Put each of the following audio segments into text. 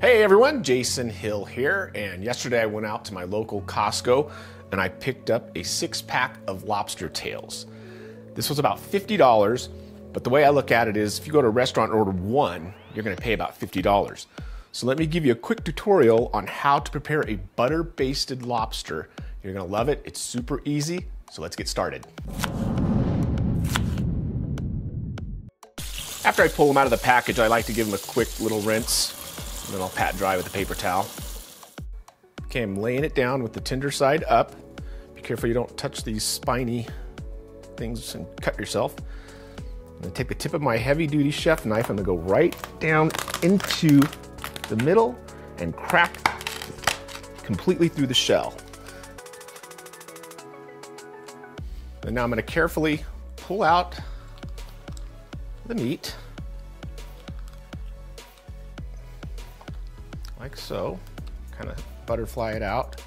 Hey everyone, Jason Hill here, and yesterday I went out to my local Costco and I picked up a 6-pack of lobster tails. This was about $50, but the way I look at it is if you go to a restaurant and order one, you're gonna pay about $50. So let me give you a quick tutorial on how to prepare a butter-basted lobster. You're gonna love it, it's super easy, so let's get started. After I pull them out of the package, I like to give them a quick little rinse. And then I'll pat dry with a paper towel. Okay, I'm laying it down with the tender side up. Be careful you don't touch these spiny things and cut yourself. I'm gonna take the tip of my heavy-duty chef knife. I'm gonna go right down into the middle and crack completely through the shell. And now I'm gonna carefully pull out the meat. Like so, kind of butterfly it out.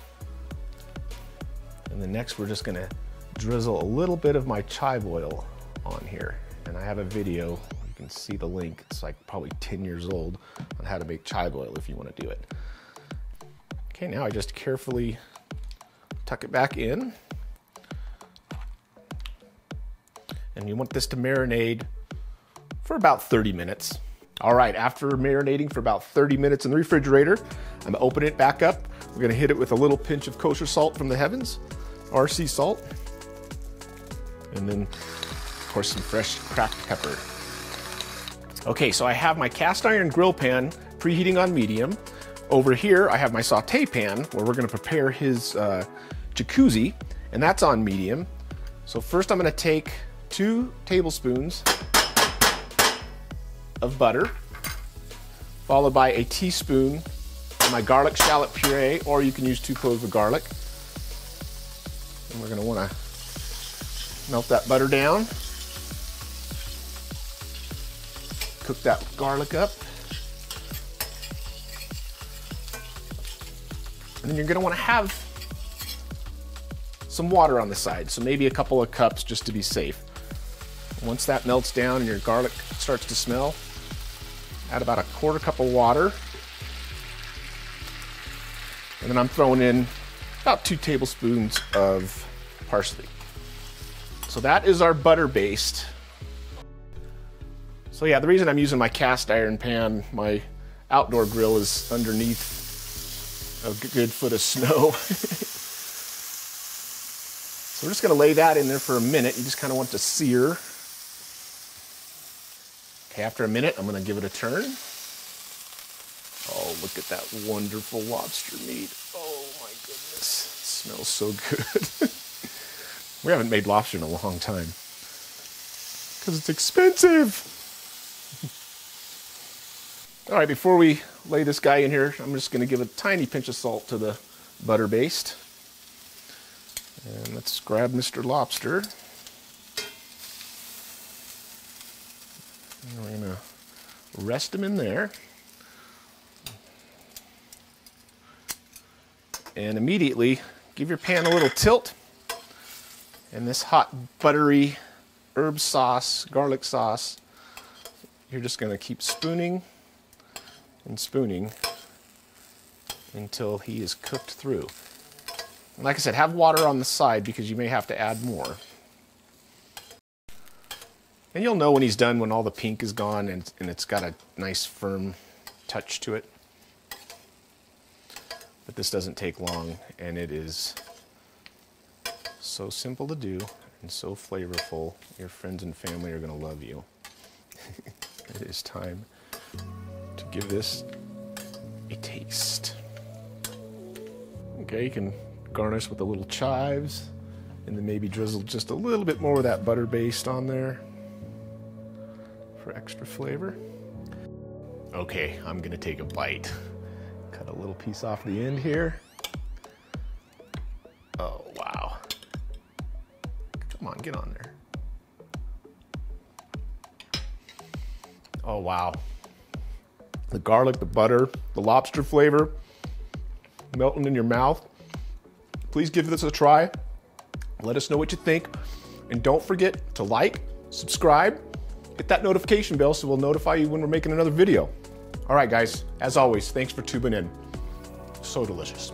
And then next we're just gonna drizzle a little bit of my chive oil on here. And I have a video, you can see the link, it's like probably 10 years old, on how to make chive oil if you wanna do it. Okay, now I just carefully tuck it back in. And you want this to marinate for about 30 minutes. All right, after marinating for about 30 minutes in the refrigerator, I'm gonna open it back up. We're gonna hit it with a little pinch of kosher salt from the heavens, RC salt, and then, of course, some fresh cracked pepper. Okay, so I have my cast iron grill pan preheating on medium. Over here, I have my saute pan where we're gonna prepare his jacuzzi, and that's on medium. So first I'm gonna take 2 tablespoons of butter, followed by a teaspoon of my garlic shallot puree, or you can use 2 cloves of garlic. And we're gonna wanna melt that butter down. Cook that garlic up. And then you're gonna wanna have some water on the side, so maybe a couple of cups just to be safe. Once that melts down and your garlic starts to smell, add about a 1/4 cup of water. And then I'm throwing in about 2 tablespoons of parsley. So that is our butter baste. So yeah, the reason I'm using my cast iron pan, my outdoor grill is underneath a good foot of snow. So we're just gonna lay that in there for a minute. You just kind of want to sear. Okay, after a minute, I'm gonna give it a turn. Oh, look at that wonderful lobster meat. Oh my goodness, it smells so good. We haven't made lobster in a long time because it's expensive. All right, before we lay this guy in here, I'm just gonna give a tiny pinch of salt to the butter baste. And let's grab Mr. Lobster. And we're gonna rest him in there. And immediately give your pan a little tilt. And this hot, buttery herb sauce, garlic sauce, you're just gonna keep spooning and spooning until he is cooked through. And like I said, have water on the side because you may have to add more. And you'll know when he's done when all the pink is gone and it's got a nice firm touch to it. But this doesn't take long, and it is so simple to do and so flavorful. Your friends and family are gonna love you. It is time to give this a taste. Okay, you can garnish with a little chives, and then maybe drizzle just a little bit more of that butter baste on there for extra flavor. Okay, I'm gonna take a bite. Cut a little piece off the end here. Oh, wow. Come on, get on there. Oh, wow. The garlic, the butter, the lobster flavor melting in your mouth. Please give this a try. Let us know what you think. And don't forget to like, subscribe, hit that notification bell so we'll notify you when we're making another video. All right, guys, as always, thanks for tuning in. So delicious.